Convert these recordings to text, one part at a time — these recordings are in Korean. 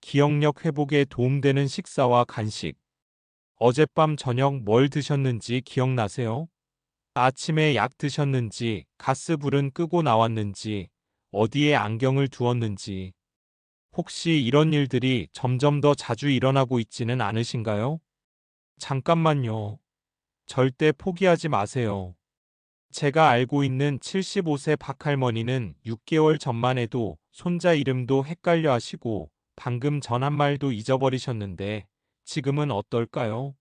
기억력 회복에 도움되는 식사와 간식. 어젯밤 저녁 뭘 드셨는지 기억나세요? 아침에 약 드셨는지, 가스불은 끄고 나왔는지, 어디에 안경을 두었는지. 혹시 이런 일들이 점점 더 자주 일어나고 있지는 않으신가요? 잠깐만요. 절대 포기하지 마세요. 제가 알고 있는 75세 박할머니는 6개월 전만 해도 손자 이름도 헷갈려 하시고 방금 전 한 말도 잊어버리셨는데 지금은 어떨까요?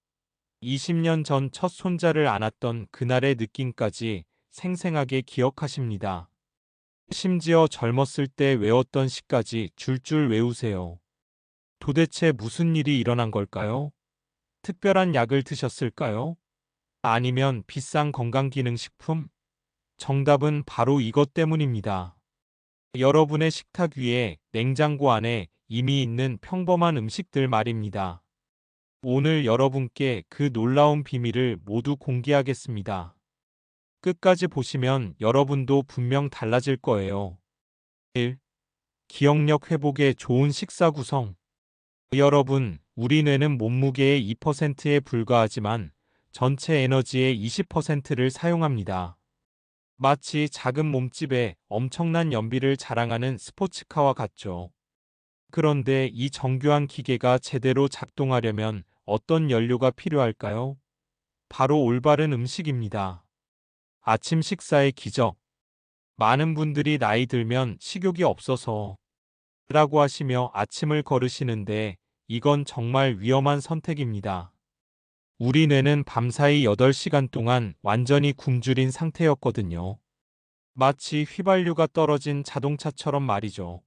20년 전 첫 손자를 안았던 그날의 느낌까지 생생하게 기억하십니다. 심지어 젊었을 때 외웠던 시까지 줄줄 외우세요. 도대체 무슨 일이 일어난 걸까요? 특별한 약을 드셨을까요? 아니면 비싼 건강기능식품? 정답은 바로 이것 때문입니다. 여러분의 식탁 위에 냉장고 안에 이미 있는 평범한 음식들 말입니다. 오늘 여러분께 그 놀라운 비밀을 모두 공개하겠습니다. 끝까지 보시면 여러분도 분명 달라질 거예요. 1. 기억력 회복에 좋은 식사 구성. 여러분, 우리 뇌는 몸무게의 2%에 불과하지만 전체 에너지의 20%를 사용합니다. 마치 작은 몸집에 엄청난 연비를 자랑하는 스포츠카와 같죠. 그런데 이 정교한 기계가 제대로 작동하려면 어떤 연료가 필요할까요? 바로 올바른 음식입니다. 아침 식사의 기적. 많은 분들이 나이 들면 식욕이 없어서 라고 하시며 아침을 거르시는데 이건 정말 위험한 선택입니다. 우리 뇌는 밤사이 8시간 동안 완전히 굶주린 상태였거든요. 마치 휘발유가 떨어진 자동차처럼 말이죠.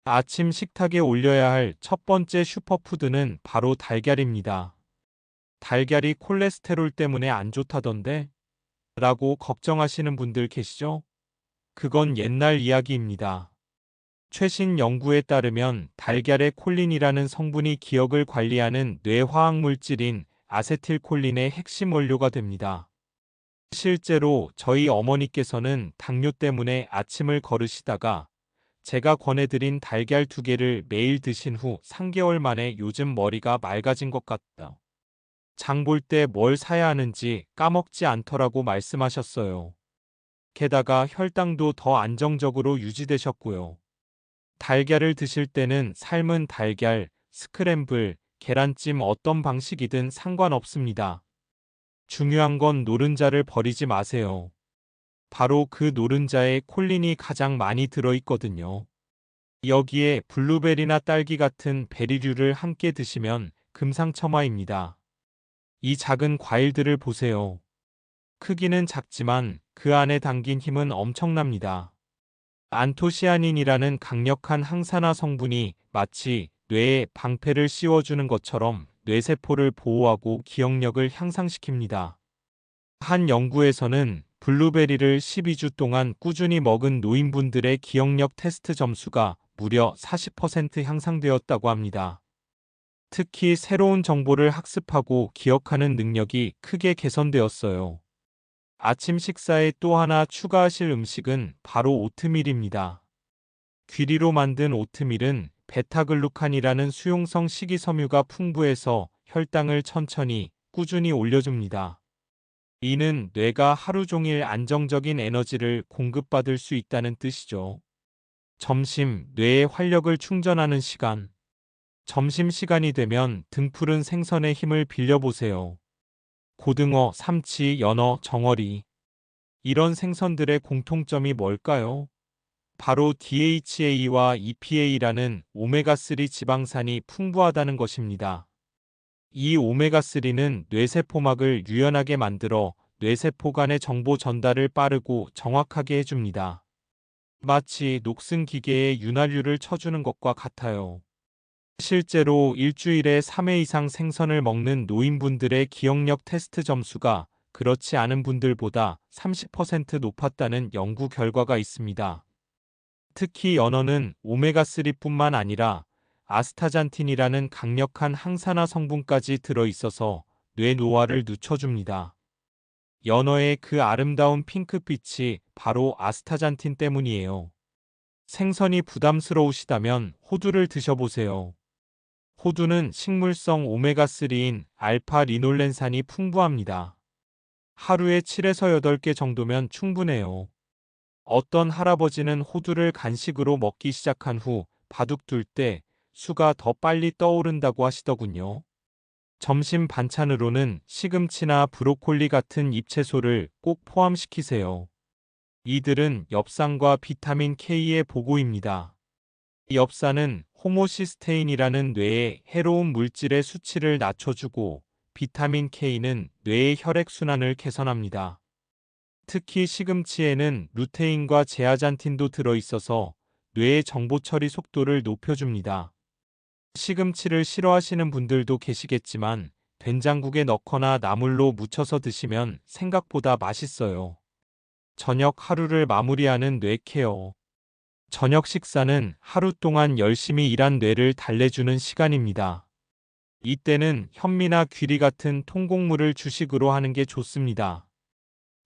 아침 식탁에 올려야 할 첫 번째 슈퍼푸드는 바로 달걀입니다. 달걀이 콜레스테롤 때문에 안 좋다던데? 라고 걱정하시는 분들 계시죠? 그건 옛날 이야기입니다. 최신 연구에 따르면 달걀의 콜린이라는 성분이 기억을 관리하는 뇌화학 물질인 아세틸콜린의 핵심 원료가 됩니다. 실제로 저희 어머니께서는 당뇨 때문에 아침을 거르시다가 제가 권해드린 달걀 2개를 매일 드신 후 3개월 만에 요즘 머리가 맑아진 것 같다. 장 볼 때 뭘 사야 하는지 까먹지 않더라고 말씀하셨어요. 게다가 혈당도 더 안정적으로 유지되셨고요. 달걀을 드실 때는 삶은 달걀, 스크램블, 계란찜 어떤 방식이든 상관없습니다. 중요한 건 노른자를 버리지 마세요. 바로 그 노른자에 콜린이 가장 많이 들어있거든요. 여기에 블루베리나 딸기 같은 베리류를 함께 드시면 금상첨화입니다. 이 작은 과일들을 보세요. 크기는 작지만 그 안에 담긴 힘은 엄청납니다. 안토시아닌이라는 강력한 항산화 성분이 마치 뇌에 방패를 씌워주는 것처럼 뇌세포를 보호하고 기억력을 향상시킵니다. 한 연구에서는 블루베리를 12주 동안 꾸준히 먹은 노인분들의 기억력 테스트 점수가 무려 40% 향상되었다고 합니다. 특히 새로운 정보를 학습하고 기억하는 능력이 크게 개선되었어요. 아침 식사에 또 하나 추가하실 음식은 바로 오트밀입니다. 귀리로 만든 오트밀은 베타글루칸이라는 수용성 식이섬유가 풍부해서 혈당을 천천히, 꾸준히 올려줍니다. 이는 뇌가 하루 종일 안정적인 에너지를 공급받을 수 있다는 뜻이죠. 점심, 뇌의 활력을 충전하는 시간. 점심시간이 되면 등푸른 생선의 힘을 빌려보세요. 고등어, 삼치, 연어, 정어리. 이런 생선들의 공통점이 뭘까요? 바로 DHA와 EPA라는 오메가3 지방산이 풍부하다는 것입니다. 이 오메가3는 뇌세포막을 유연하게 만들어 뇌세포 간의 정보 전달을 빠르고 정확하게 해줍니다. 마치 녹슨 기계에 윤활유를 쳐주는 것과 같아요. 실제로 일주일에 3회 이상 생선을 먹는 노인분들의 기억력 테스트 점수가 그렇지 않은 분들보다 30% 높았다는 연구 결과가 있습니다. 특히 연어는 오메가3뿐만 아니라 아스타잔틴이라는 강력한 항산화 성분까지 들어있어서 뇌 노화를 늦춰줍니다. 연어의 그 아름다운 핑크빛이 바로 아스타잔틴 때문이에요. 생선이 부담스러우시다면 호두를 드셔보세요. 호두는 식물성 오메가3인 알파 리놀렌산이 풍부합니다. 하루에 7에서 8개 정도면 충분해요. 어떤 할아버지는 호두를 간식으로 먹기 시작한 후 바둑둘 때 수가 더 빨리 떠오른다고 하시더군요. 점심 반찬으로는 시금치나 브로콜리 같은 잎채소를 꼭 포함시키세요. 이들은 엽산과 비타민 K의 보고입니다. 엽산은 호모시스테인이라는 뇌의 해로운 물질의 수치를 낮춰주고 비타민 K는 뇌의 혈액순환을 개선합니다. 특히 시금치에는 루테인과 제아잔틴도 들어있어서 뇌의 정보 처리 속도를 높여줍니다. 시금치를 싫어하시는 분들도 계시겠지만 된장국에 넣거나 나물로 무쳐서 드시면 생각보다 맛있어요. 저녁 하루를 마무리하는 뇌 케어. 저녁 식사는 하루 동안 열심히 일한 뇌를 달래주는 시간입니다. 이때는 현미나 귀리 같은 통곡물을 주식으로 하는 게 좋습니다.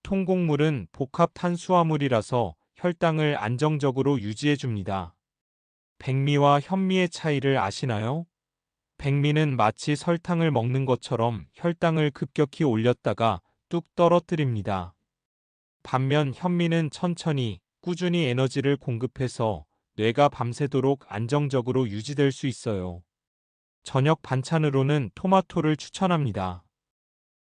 통곡물은 복합 탄수화물이라서 혈당을 안정적으로 유지해줍니다. 백미와 현미의 차이를 아시나요? 백미는 마치 설탕을 먹는 것처럼 혈당을 급격히 올렸다가 뚝 떨어뜨립니다. 반면 현미는 천천히, 꾸준히 에너지를 공급해서 뇌가 밤새도록 안정적으로 유지될 수 있어요. 저녁 반찬으로는 토마토를 추천합니다.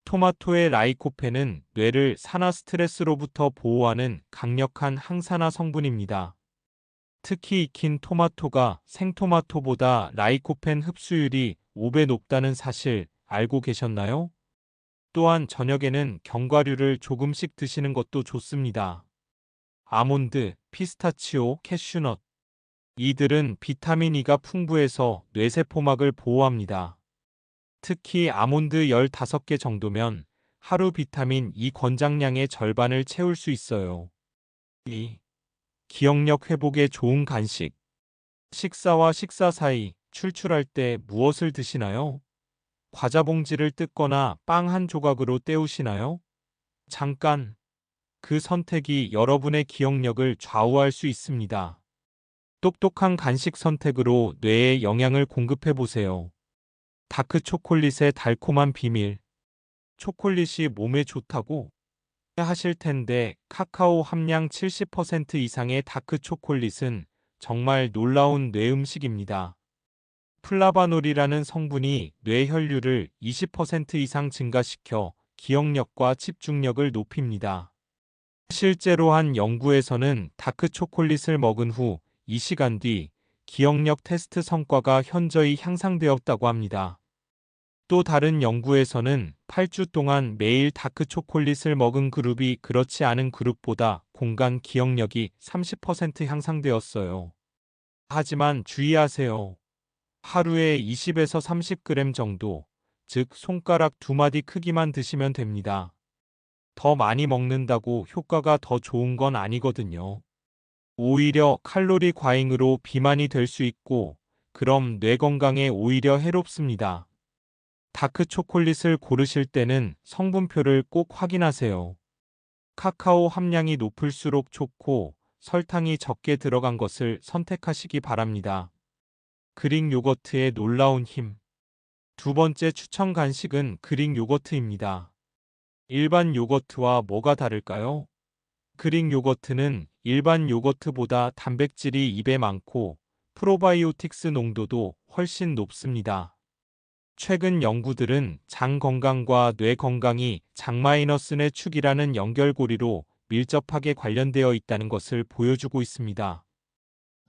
토마토의 라이코펜은 뇌를 산화 스트레스로부터 보호하는 강력한 항산화 성분입니다. 특히 익힌 토마토가 생토마토보다 라이코펜 흡수율이 5배 높다는 사실 알고 계셨나요? 또한 저녁에는 견과류를 조금씩 드시는 것도 좋습니다. 아몬드, 피스타치오, 캐슈넛. 이들은 비타민 E가 풍부해서 뇌세포막을 보호합니다. 특히 아몬드 15개 정도면 하루 비타민 E 권장량의 절반을 채울 수 있어요. 2. 기억력 회복에 좋은 간식. 식사와 식사 사이 출출할 때 무엇을 드시나요? 과자 봉지를 뜯거나 빵 한 조각으로 때우시나요? 잠깐, 그 선택이 여러분의 기억력을 좌우할 수 있습니다. 똑똑한 간식 선택으로 뇌에 영양을 공급해 보세요. 다크 초콜릿의 달콤한 비밀. 초콜릿이 몸에 좋다고 하실 텐데 카카오 함량 70% 이상의 다크 초콜릿은 정말 놀라운 뇌 음식입니다. 플라바놀이라는 성분이 뇌 혈류를 20% 이상 증가시켜 기억력과 집중력을 높입니다. 실제로 한 연구에서는 다크 초콜릿을 먹은 후 2시간 뒤 기억력 테스트 성과가 현저히 향상되었다고 합니다. 또 다른 연구에서는 8주 동안 매일 다크 초콜릿을 먹은 그룹이 그렇지 않은 그룹보다 공간 기억력이 30% 향상되었어요. 하지만 주의하세요. 하루에 20에서 30g 정도, 즉 손가락 2마디 크기만 드시면 됩니다. 더 많이 먹는다고 효과가 더 좋은 건 아니거든요. 오히려 칼로리 과잉으로 비만이 될 수 있고, 그럼 뇌 건강에 오히려 해롭습니다. 다크 초콜릿을 고르실 때는 성분표를 꼭 확인하세요. 카카오 함량이 높을수록 좋고 설탕이 적게 들어간 것을 선택하시기 바랍니다. 그릭 요거트의 놀라운 힘. 두 번째 추천 간식은 그릭 요거트입니다. 일반 요거트와 뭐가 다를까요? 그릭 요거트는 일반 요거트보다 단백질이 2배 많고 프로바이오틱스 농도도 훨씬 높습니다. 최근 연구들은 장 건강과 뇌 건강이 장-내 축이라는 연결고리로 밀접하게 관련되어 있다는 것을 보여주고 있습니다.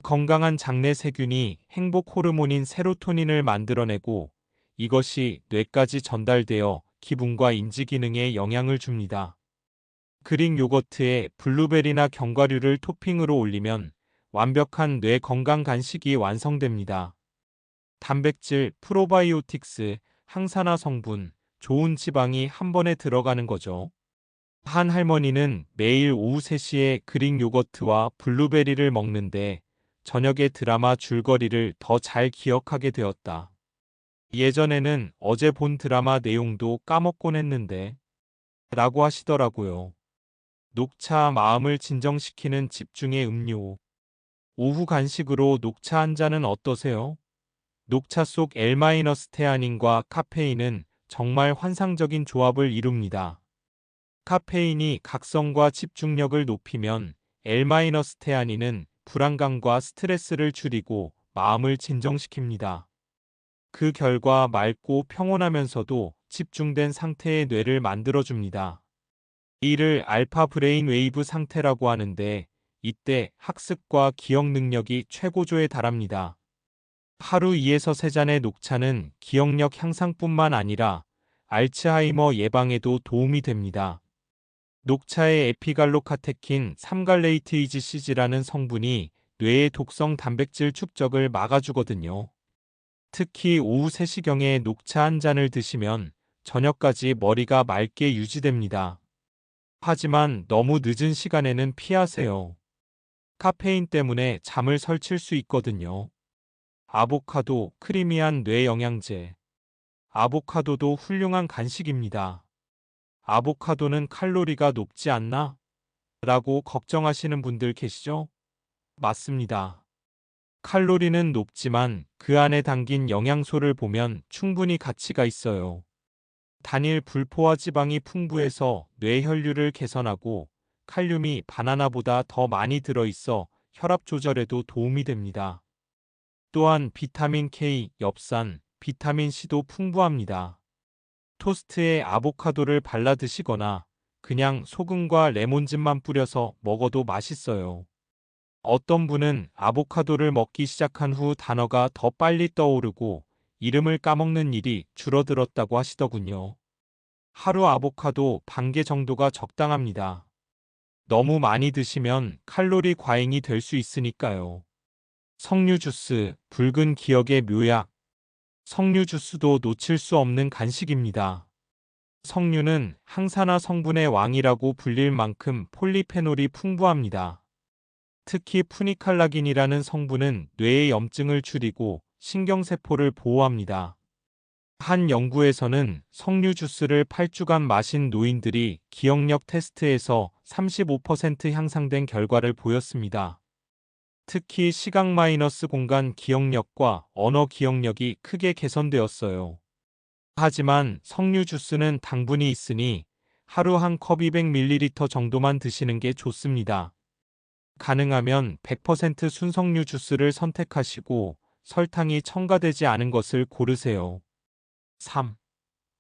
건강한 장내 세균이 행복 호르몬인 세로토닌을 만들어내고 이것이 뇌까지 전달되어 기분과 인지 기능에 영향을 줍니다. 그릭 요거트에 블루베리나 견과류를 토핑으로 올리면 완벽한 뇌 건강 간식이 완성됩니다. 단백질, 프로바이오틱스, 항산화 성분, 좋은 지방이 한 번에 들어가는 거죠. 한 할머니는 매일 오후 3시에 그릭 요거트와 블루베리를 먹는데 저녁에 드라마 줄거리를 더 잘 기억하게 되었다. 예전에는 어제 본 드라마 내용도 까먹곤 했는데 라고 하시더라고요. 녹차 마음을 진정시키는 집중의 음료. 오후 간식으로 녹차 한 잔은 어떠세요? 녹차 속 L-테아닌과 카페인은 정말 환상적인 조합을 이룹니다. 카페인이 각성과 집중력을 높이면 L-테아닌은 불안감과 스트레스를 줄이고 마음을 진정시킵니다. 그 결과 맑고 평온하면서도 집중된 상태의 뇌를 만들어줍니다. 이를 알파 브레인 웨이브 상태라고 하는데, 이때 학습과 기억 능력이 최고조에 달합니다. 하루 2에서 3잔의 녹차는 기억력 향상뿐만 아니라 알츠하이머 예방에도 도움이 됩니다. 녹차의 에피갈로카테킨 3갈레이트이지시즈라는 성분이 뇌의 독성 단백질 축적을 막아주거든요. 특히 오후 3시경에 녹차 한 잔을 드시면 저녁까지 머리가 맑게 유지됩니다. 하지만 너무 늦은 시간에는 피하세요. 카페인 때문에 잠을 설칠 수 있거든요. 아보카도, 크리미한 뇌 영양제. 아보카도도 훌륭한 간식입니다. 아보카도는 칼로리가 높지 않나? 라고 걱정하시는 분들 계시죠? 맞습니다. 칼로리는 높지만 그 안에 담긴 영양소를 보면 충분히 가치가 있어요. 단일 불포화 지방이 풍부해서 뇌 혈류를 개선하고 칼륨이 바나나보다 더 많이 들어있어 혈압 조절에도 도움이 됩니다. 또한 비타민 K, 엽산, 비타민 C도 풍부합니다. 토스트에 아보카도를 발라 드시거나 그냥 소금과 레몬즙만 뿌려서 먹어도 맛있어요. 어떤 분은 아보카도를 먹기 시작한 후 단어가 더 빨리 떠오르고 이름을 까먹는 일이 줄어들었다고 하시더군요. 하루 아보카도 반 개 정도가 적당합니다. 너무 많이 드시면 칼로리 과잉이 될 수 있으니까요. 석류 주스, 붉은 기억의 묘약. 석류 주스도 놓칠 수 없는 간식입니다. 석류는 항산화 성분의 왕이라고 불릴 만큼 폴리페놀이 풍부합니다. 특히 푸니칼라긴이라는 성분은 뇌의 염증을 줄이고 신경세포를 보호합니다. 한 연구에서는 석류 주스를 8주간 마신 노인들이 기억력 테스트에서 35% 향상된 결과를 보였습니다. 특히 시각 마이너스 공간 기억력과 언어 기억력이 크게 개선되었어요. 하지만 석류 주스는 당분이 있으니 하루 한 컵 200ml 정도만 드시는 게 좋습니다. 가능하면 100% 순석류 주스를 선택하시고 설탕이 첨가되지 않은 것을 고르세요. 3.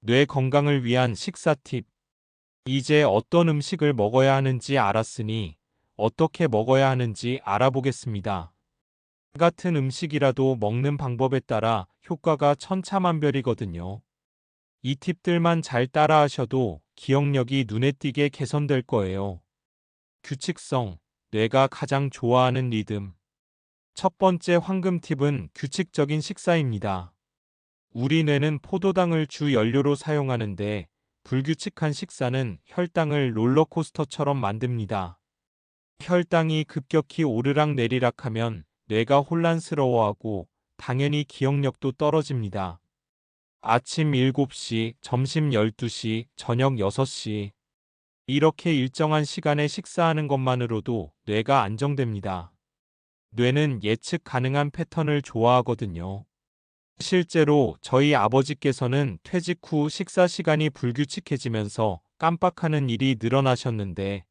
뇌 건강을 위한 식사 팁. 이제 어떤 음식을 먹어야 하는지 알았으니 어떻게 먹어야 하는지 알아보겠습니다. 같은 음식이라도 먹는 방법에 따라 효과가 천차만별이거든요. 이 팁들만 잘 따라하셔도 기억력이 눈에 띄게 개선될 거예요. 규칙성, 뇌가 가장 좋아하는 리듬. 첫 번째 황금 팁은 규칙적인 식사입니다. 우리 뇌는 포도당을 주 연료로 사용하는데 불규칙한 식사는 혈당을 롤러코스터처럼 만듭니다. 혈당이 급격히 오르락내리락하면 뇌가 혼란스러워하고 당연히 기억력도 떨어집니다. 아침 7시, 점심 12시, 저녁 6시. 이렇게 일정한 시간에 식사하는 것만으로도 뇌가 안정됩니다. 뇌는 예측 가능한 패턴을 좋아하거든요. 실제로 저희 아버지께서는 퇴직 후 식사 시간이 불규칙해지면서 깜빡하는 일이 늘어나셨는데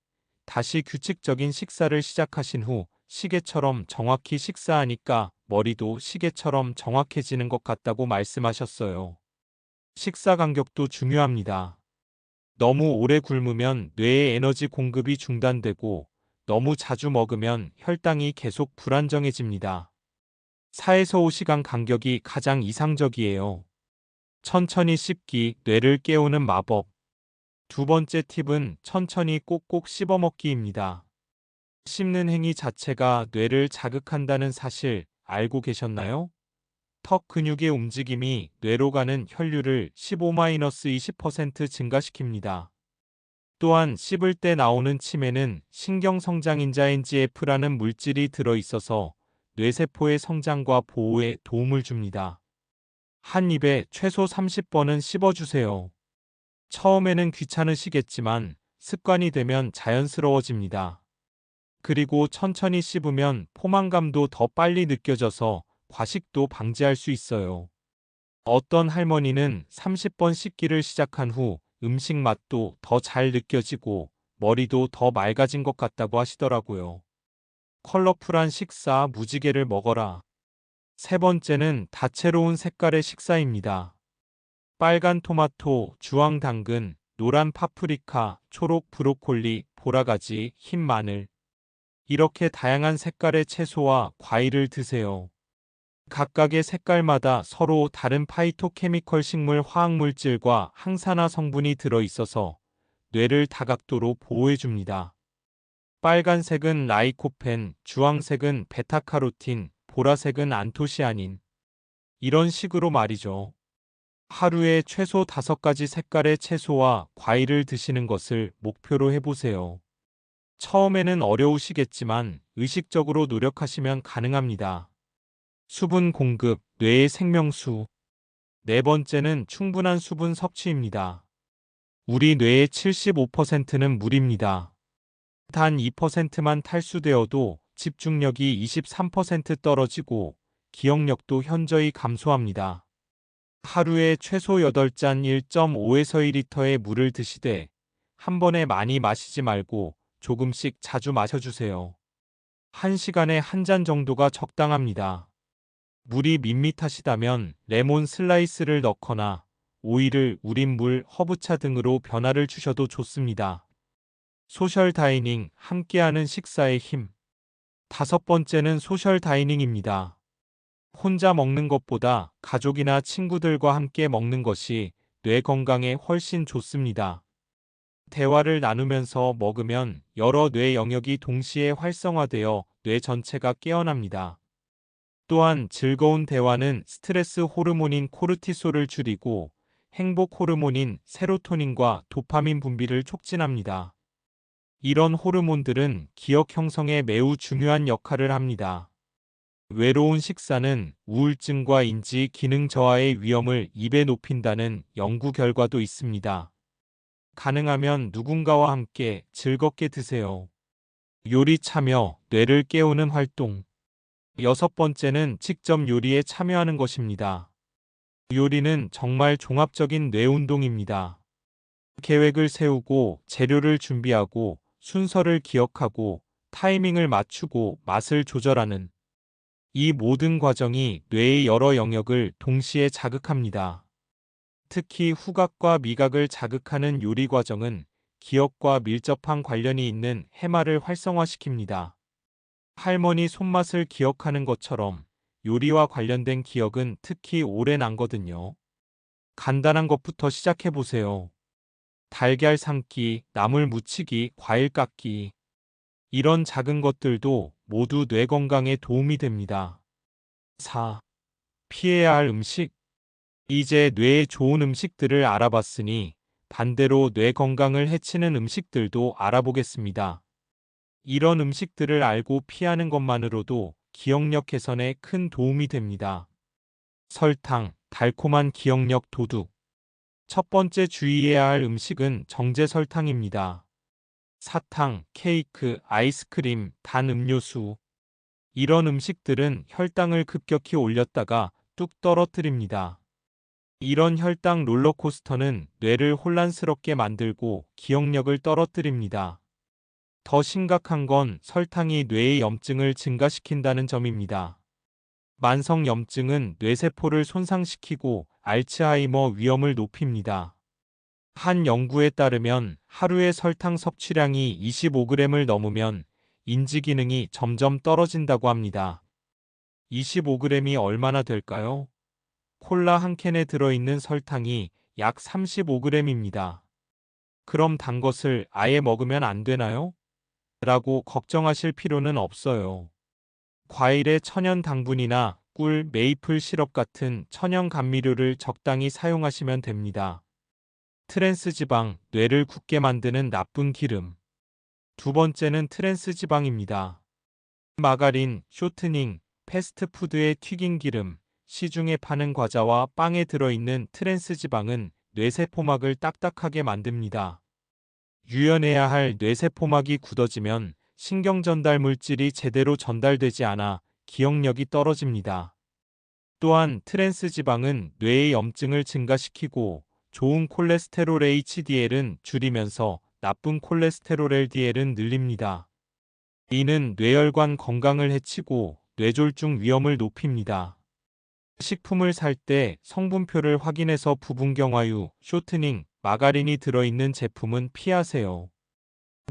다시 규칙적인 식사를 시작하신 후 시계처럼 정확히 식사하니까 머리도 시계처럼 정확해지는 것 같다고 말씀하셨어요. 식사 간격도 중요합니다. 너무 오래 굶으면 뇌의 에너지 공급이 중단되고 너무 자주 먹으면 혈당이 계속 불안정해집니다. 4에서 5시간 간격이 가장 이상적이에요. 천천히 씹기, 뇌를 깨우는 마법. 두 번째 팁은 천천히 꼭꼭 씹어먹기입니다. 씹는 행위 자체가 뇌를 자극한다는 사실 알고 계셨나요? 턱 근육의 움직임이 뇌로 가는 혈류를 15-20% 증가시킵니다. 또한 씹을 때 나오는 침에는 신경성장인자 NGF라는 물질이 들어있어서 뇌세포의 성장과 보호에 도움을 줍니다. 한 입에 최소 30번은 씹어주세요. 처음에는 귀찮으시겠지만 습관이 되면 자연스러워집니다. 그리고 천천히 씹으면 포만감도 더 빨리 느껴져서 과식도 방지할 수 있어요. 어떤 할머니는 30번 씻기를 시작한 후 음식 맛도 더 잘 느껴지고 머리도 더 맑아진 것 같다고 하시더라고요. 컬러풀한 식사 무지개를 먹어라. 세 번째는 다채로운 색깔의 식사입니다. 빨간 토마토, 주황 당근, 노란 파프리카, 초록 브로콜리, 보라가지, 흰 마늘. 이렇게 다양한 색깔의 채소와 과일을 드세요. 각각의 색깔마다 서로 다른 파이토케미컬 식물 화학물질과 항산화 성분이 들어있어서 뇌를 다각도로 보호해줍니다. 빨간색은 라이코펜, 주황색은 베타카로틴, 보라색은 안토시아닌. 이런 식으로 말이죠. 하루에 최소 5가지 색깔의 채소와 과일을 드시는 것을 목표로 해보세요. 처음에는 어려우시겠지만 의식적으로 노력하시면 가능합니다. 수분 공급, 뇌의 생명수. 네 번째는 충분한 수분 섭취입니다. 우리 뇌의 75%는 물입니다. 단 2%만 탈수되어도 집중력이 23% 떨어지고 기억력도 현저히 감소합니다. 하루에 최소 8잔 1.5에서 2리터의 물을 드시되 한 번에 많이 마시지 말고 조금씩 자주 마셔주세요. 1시간에 한 잔 정도가 적당합니다. 물이 밋밋하시다면 레몬 슬라이스를 넣거나 오이를 우린 물, 허브차 등으로 변화를 주셔도 좋습니다. 소셜 다이닝, 함께하는 식사의 힘. 다섯 번째는 소셜 다이닝입니다. 혼자 먹는 것보다 가족이나 친구들과 함께 먹는 것이 뇌 건강에 훨씬 좋습니다. 대화를 나누면서 먹으면 여러 뇌 영역이 동시에 활성화되어 뇌 전체가 깨어납니다. 또한 즐거운 대화는 스트레스 호르몬인 코르티솔을 줄이고 행복 호르몬인 세로토닌과 도파민 분비를 촉진합니다. 이런 호르몬들은 기억 형성에 매우 중요한 역할을 합니다. 외로운 식사는 우울증과 인지 기능 저하의 위험을 2배 높인다는 연구 결과도 있습니다. 가능하면 누군가와 함께 즐겁게 드세요. 요리 참여, 뇌를 깨우는 활동. 여섯 번째는 직접 요리에 참여하는 것입니다. 요리는 정말 종합적인 뇌 운동입니다. 계획을 세우고 재료를 준비하고 순서를 기억하고 타이밍을 맞추고 맛을 조절하는 이 모든 과정이 뇌의 여러 영역을 동시에 자극합니다. 특히 후각과 미각을 자극하는 요리 과정은 기억과 밀접한 관련이 있는 해마를 활성화시킵니다. 할머니 손맛을 기억하는 것처럼 요리와 관련된 기억은 특히 오래 남거든요. 간단한 것부터 시작해보세요. 달걀 삶기, 나물 무치기, 과일 깎기. 이런 작은 것들도 모두 뇌 건강에 도움이 됩니다. 4. 피해야 할 음식. 이제 뇌에 좋은 음식들을 알아봤으니 반대로 뇌 건강을 해치는 음식들도 알아보겠습니다. 이런 음식들을 알고 피하는 것만으로도 기억력 개선에 큰 도움이 됩니다. 설탕, 달콤한 기억력 도둑. 첫 번째 주의해야 할 음식은 정제 설탕입니다. 사탕, 케이크, 아이스크림, 단 음료수. 이런 음식들은 혈당을 급격히 올렸다가 뚝 떨어뜨립니다. 이런 혈당 롤러코스터는 뇌를 혼란스럽게 만들고 기억력을 떨어뜨립니다. 더 심각한 건 설탕이 뇌의 염증을 증가시킨다는 점입니다. 만성 염증은 뇌세포를 손상시키고 알츠하이머 위험을 높입니다. 한 연구에 따르면 하루의 설탕 섭취량이 25g을 넘으면 인지 기능이 점점 떨어진다고 합니다. 25g이 얼마나 될까요? 콜라 한 캔에 들어있는 설탕이 약 35g입니다. 그럼 단 것을 아예 먹으면 안 되나요? 라고 걱정하실 필요는 없어요. 과일의 천연 당분이나 꿀, 메이플 시럽 같은 천연 감미료를 적당히 사용하시면 됩니다. 트랜스 지방, 뇌를 굳게 만드는 나쁜 기름. 두 번째는 트랜스 지방입니다. 마가린, 쇼트닝, 패스트푸드의 튀긴 기름, 시중에 파는 과자와 빵에 들어있는 트랜스 지방은 뇌세포막을 딱딱하게 만듭니다. 유연해야 할 뇌세포막이 굳어지면 신경전달 물질이 제대로 전달되지 않아 기억력이 떨어집니다. 또한 트랜스 지방은 뇌의 염증을 증가시키고 좋은 콜레스테롤 HDL은 줄이면서 나쁜 콜레스테롤 LDL은 늘립니다. 이는 뇌혈관 건강을 해치고 뇌졸중 위험을 높입니다. 식품을 살 때 성분표를 확인해서 부분경화유, 쇼트닝, 마가린이 들어있는 제품은 피하세요.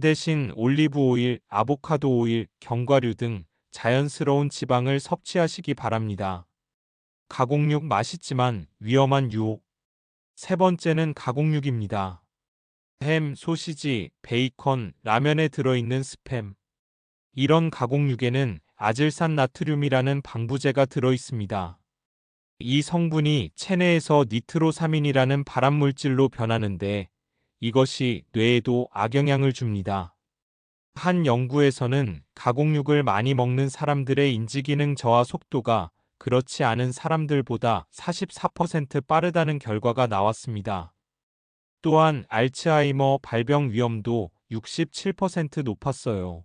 대신 올리브 오일, 아보카도 오일, 견과류 등 자연스러운 지방을 섭취하시기 바랍니다. 가공육 맛있지만 위험한 유혹. 세 번째는 가공육입니다. 햄, 소시지, 베이컨, 라면에 들어있는 스팸. 이런 가공육에는 아질산 나트륨이라는 방부제가 들어있습니다. 이 성분이 체내에서 니트로사민이라는 발암물질로 변하는데 이것이 뇌에도 악영향을 줍니다. 한 연구에서는 가공육을 많이 먹는 사람들의 인지기능 저하 속도가 그렇지 않은 사람들보다 44% 빠르다는 결과가 나왔습니다. 또한 알츠하이머 발병 위험도 67% 높았어요.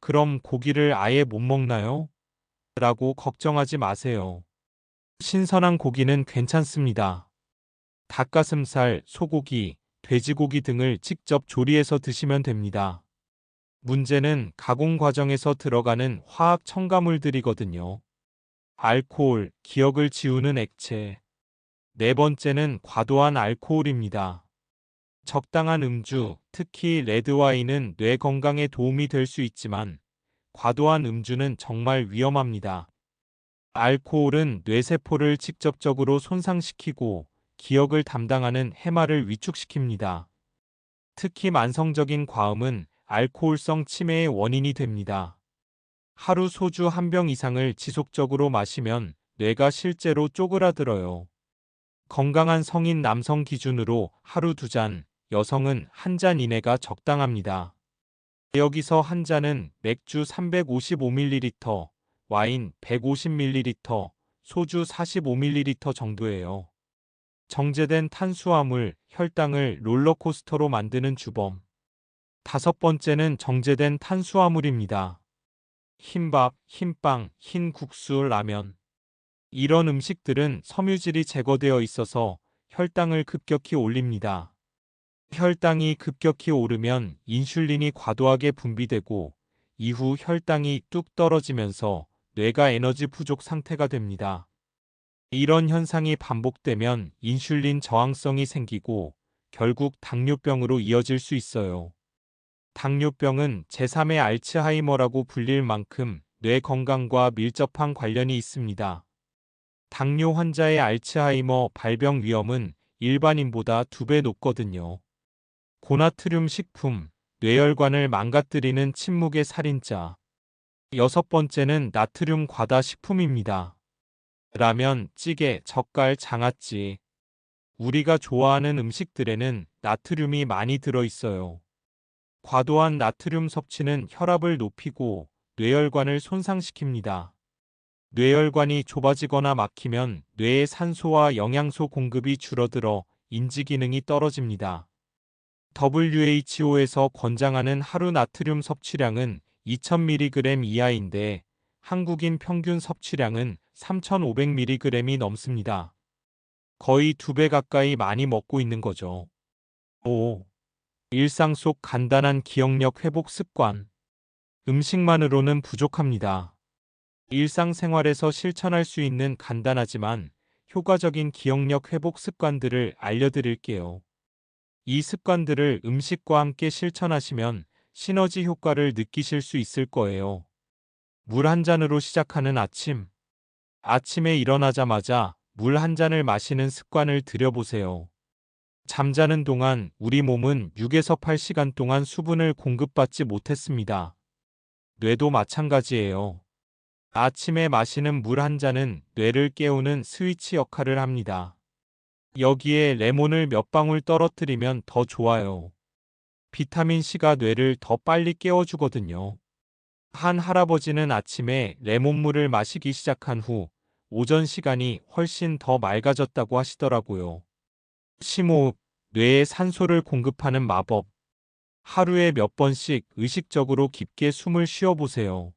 그럼 고기를 아예 못 먹나요? 라고 걱정하지 마세요. 신선한 고기는 괜찮습니다. 닭가슴살, 소고기, 돼지고기 등을 직접 조리해서 드시면 됩니다. 문제는 가공 과정에서 들어가는 화학 첨가물들이거든요. 알코올, 기억을 지우는 액체. 네 번째는 과도한 알코올입니다. 적당한 음주, 특히 레드와인은 뇌 건강에 도움이 될 수 있지만 과도한 음주는 정말 위험합니다. 알코올은 뇌세포를 직접적으로 손상시키고 기억을 담당하는 해마를 위축시킵니다. 특히 만성적인 과음은 알코올성 치매의 원인이 됩니다. 하루 소주 한 병 이상을 지속적으로 마시면 뇌가 실제로 쪼그라들어요. 건강한 성인 남성 기준으로 하루 2잔, 여성은 1잔 이내가 적당합니다. 여기서 한 잔은 맥주 355ml, 와인 150ml, 소주 45ml 정도예요. 정제된 탄수화물, 혈당을 롤러코스터로 만드는 주범. 다섯 번째는 정제된 탄수화물입니다. 흰밥, 흰빵, 흰국수, 라면. 이런 음식들은 섬유질이 제거되어 있어서 혈당을 급격히 올립니다. 혈당이 급격히 오르면 인슐린이 과도하게 분비되고 이후 혈당이 뚝 떨어지면서 뇌가 에너지 부족 상태가 됩니다. 이런 현상이 반복되면 인슐린 저항성이 생기고 결국 당뇨병으로 이어질 수 있어요. 당뇨병은 제3의 알츠하이머라고 불릴 만큼 뇌 건강과 밀접한 관련이 있습니다. 당뇨 환자의 알츠하이머 발병 위험은 일반인보다 2배 높거든요. 고나트륨 식품, 뇌혈관을 망가뜨리는 침묵의 살인자. 여섯 번째는 나트륨 과다 식품입니다. 라면, 찌개, 젓갈, 장아찌. 우리가 좋아하는 음식들에는 나트륨이 많이 들어있어요. 과도한 나트륨 섭취는 혈압을 높이고 뇌혈관을 손상시킵니다. 뇌혈관이 좁아지거나 막히면 뇌의 산소와 영양소 공급이 줄어들어 인지기능이 떨어집니다. WHO에서 권장하는 하루 나트륨 섭취량은 2000mg 이하인데 한국인 평균 섭취량은 3500mg이 넘습니다. 거의 2배 가까이 많이 먹고 있는 거죠. 5. 일상 속 간단한 기억력 회복 습관. 음식만으로는 부족합니다. 일상생활에서 실천할 수 있는 간단하지만 효과적인 기억력 회복 습관들을 알려드릴게요. 이 습관들을 음식과 함께 실천하시면 시너지 효과를 느끼실 수 있을 거예요. 물 한 잔으로 시작하는 아침. 아침에 일어나자마자 물 한 잔을 마시는 습관을 들여보세요. 잠자는 동안 우리 몸은 6에서 8시간 동안 수분을 공급받지 못했습니다. 뇌도 마찬가지예요. 아침에 마시는 물 한 잔은 뇌를 깨우는 스위치 역할을 합니다. 여기에 레몬을 몇 방울 떨어뜨리면 더 좋아요. 비타민C가 뇌를 더 빨리 깨워주거든요. 한 할아버지는 아침에 레몬물을 마시기 시작한 후 오전 시간이 훨씬 더 맑아졌다고 하시더라고요. 심호흡, 뇌에 산소를 공급하는 마법. 하루에 몇 번씩 의식적으로 깊게 숨을 쉬어보세요.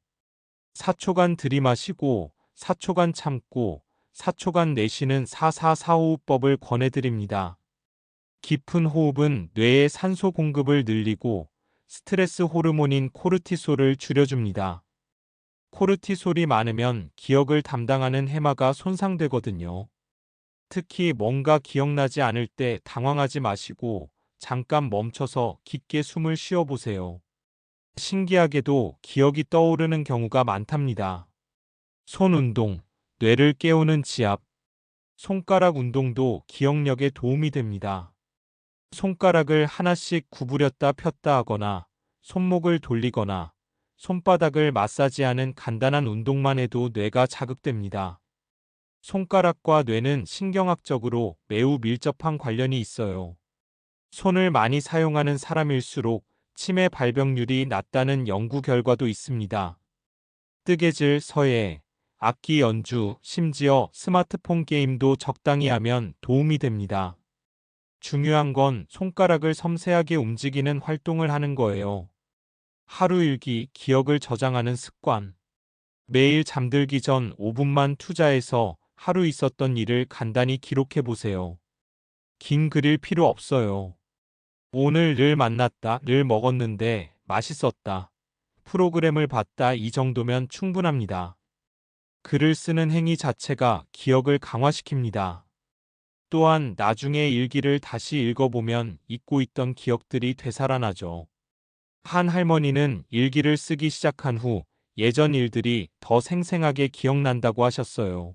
4초간 들이마시고 4초간 참고 4초간 내쉬는 4445호흡법을 권해드립니다. 깊은 호흡은 뇌의 산소 공급을 늘리고 스트레스 호르몬인 코르티솔을 줄여줍니다. 코르티솔이 많으면 기억을 담당하는 해마가 손상되거든요. 특히 뭔가 기억나지 않을 때 당황하지 마시고 잠깐 멈춰서 깊게 숨을 쉬어보세요. 신기하게도 기억이 떠오르는 경우가 많답니다. 손 운동, 뇌를 깨우는 지압, 손가락 운동도 기억력에 도움이 됩니다. 손가락을 하나씩 구부렸다 폈다 하거나 손목을 돌리거나 손바닥을 마사지하는 간단한 운동만 해도 뇌가 자극됩니다. 손가락과 뇌는 신경학적으로 매우 밀접한 관련이 있어요. 손을 많이 사용하는 사람일수록 치매 발병률이 낮다는 연구 결과도 있습니다. 뜨개질, 서예, 악기 연주, 심지어 스마트폰 게임도 적당히 하면 도움이 됩니다. 중요한 건 손가락을 섬세하게 움직이는 활동을 하는 거예요. 하루 일기, 기억을 저장하는 습관. 매일 잠들기 전 5분만 투자해서 하루 있었던 일을 간단히 기록해 보세요. 긴 글일 필요 없어요. 오늘 만났다, 먹었는데 맛있었다. 프로그램을 봤다 이 정도면 충분합니다. 글을 쓰는 행위 자체가 기억을 강화시킵니다. 또한 나중에 일기를 다시 읽어보면 잊고 있던 기억들이 되살아나죠. 한 할머니는 일기를 쓰기 시작한 후 예전 일들이 더 생생하게 기억난다고 하셨어요.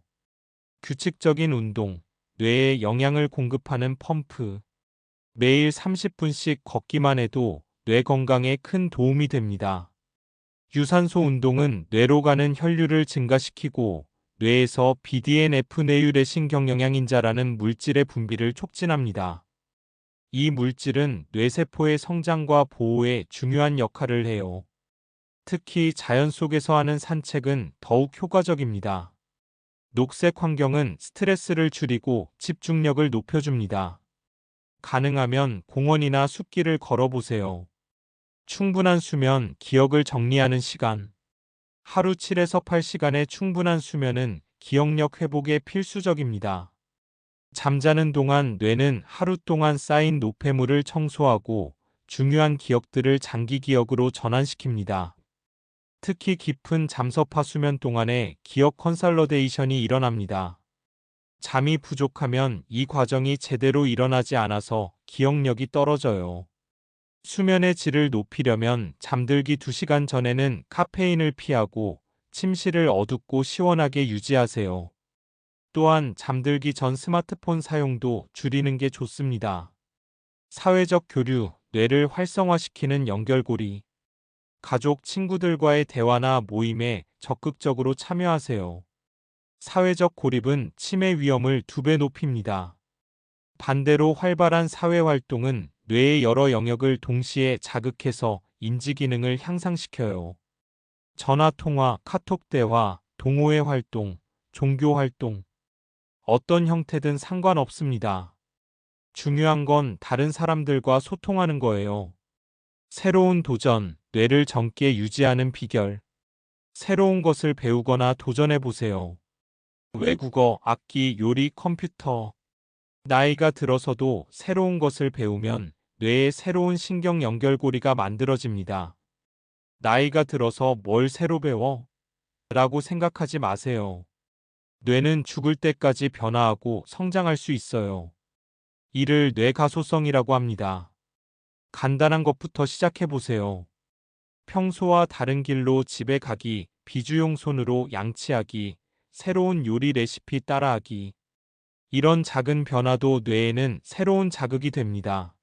규칙적인 운동, 뇌에 영양을 공급하는 펌프. 매일 30분씩 걷기만 해도 뇌 건강에 큰 도움이 됩니다. 유산소 운동은 뇌로 가는 혈류를 증가시키고 뇌에서 BDNF 뇌유래신 경영양인자라는 물질의 분비를 촉진합니다. 이 물질은 뇌세포의 성장과 보호에 중요한 역할을 해요. 특히 자연 속에서 하는 산책은 더욱 효과적입니다. 녹색 환경은 스트레스를 줄이고 집중력을 높여줍니다. 가능하면 공원이나 숲길을 걸어보세요. 충분한 수면, 기억을 정리하는 시간. 하루 7에서 8시간의 충분한 수면은 기억력 회복에 필수적입니다. 잠자는 동안 뇌는 하루 동안 쌓인 노폐물을 청소하고 중요한 기억들을 장기 기억으로 전환시킵니다. 특히 깊은 잠섭화 수면 동안에 기억 컨설러데이션이 일어납니다. 잠이 부족하면 이 과정이 제대로 일어나지 않아서 기억력이 떨어져요. 수면의 질을 높이려면 잠들기 2시간 전에는 카페인을 피하고 침실을 어둡고 시원하게 유지하세요. 또한 잠들기 전 스마트폰 사용도 줄이는 게 좋습니다. 사회적 교류, 뇌를 활성화시키는 연결고리. 가족, 친구들과의 대화나 모임에 적극적으로 참여하세요. 사회적 고립은 치매 위험을 2배 높입니다. 반대로 활발한 사회활동은 뇌의 여러 영역을 동시에 자극해서 인지 기능을 향상시켜요. 전화통화, 카톡 대화, 동호회 활동, 종교 활동. 어떤 형태든 상관없습니다. 중요한 건 다른 사람들과 소통하는 거예요. 새로운 도전, 뇌를 젊게 유지하는 비결. 새로운 것을 배우거나 도전해 보세요. 외국어, 악기, 요리, 컴퓨터. 나이가 들어서도 새로운 것을 배우면 뇌에 새로운 신경 연결고리가 만들어집니다. 나이가 들어서 뭘 새로 배워? 라고 생각하지 마세요. 뇌는 죽을 때까지 변화하고 성장할 수 있어요. 이를 뇌가소성이라고 합니다. 간단한 것부터 시작해 보세요. 평소와 다른 길로 집에 가기, 비주용 손으로 양치하기, 새로운 요리 레시피 따라하기. 이런 작은 변화도 뇌에는 새로운 자극이 됩니다.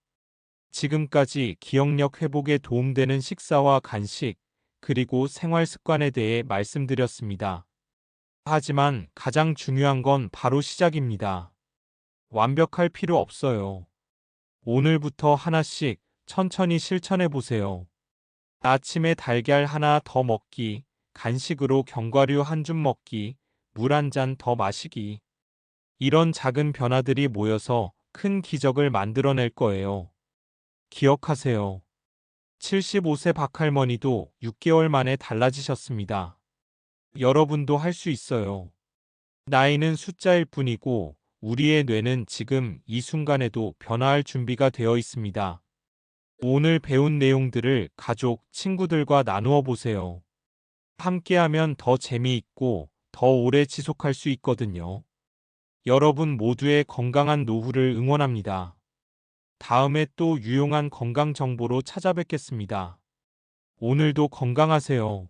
지금까지 기억력 회복에 도움되는 식사와 간식, 그리고 생활 습관에 대해 말씀드렸습니다. 하지만 가장 중요한 건 바로 시작입니다. 완벽할 필요 없어요. 오늘부터 하나씩 천천히 실천해 보세요. 아침에 달걀 하나 더 먹기, 간식으로 견과류 한 줌 먹기, 물 한 잔 더 마시기. 이런 작은 변화들이 모여서 큰 기적을 만들어낼 거예요. 기억하세요. 75세 박할머니도 6개월 만에 달라지셨습니다. 여러분도 할 수 있어요. 나이는 숫자일 뿐이고 우리의 뇌는 지금 이 순간에도 변화할 준비가 되어 있습니다. 오늘 배운 내용들을 가족, 친구들과 나누어 보세요. 함께하면 더 재미있고 더 오래 지속할 수 있거든요. 여러분 모두의 건강한 노후를 응원합니다. 다음에 또 유용한 건강 정보로 찾아뵙겠습니다. 오늘도 건강하세요.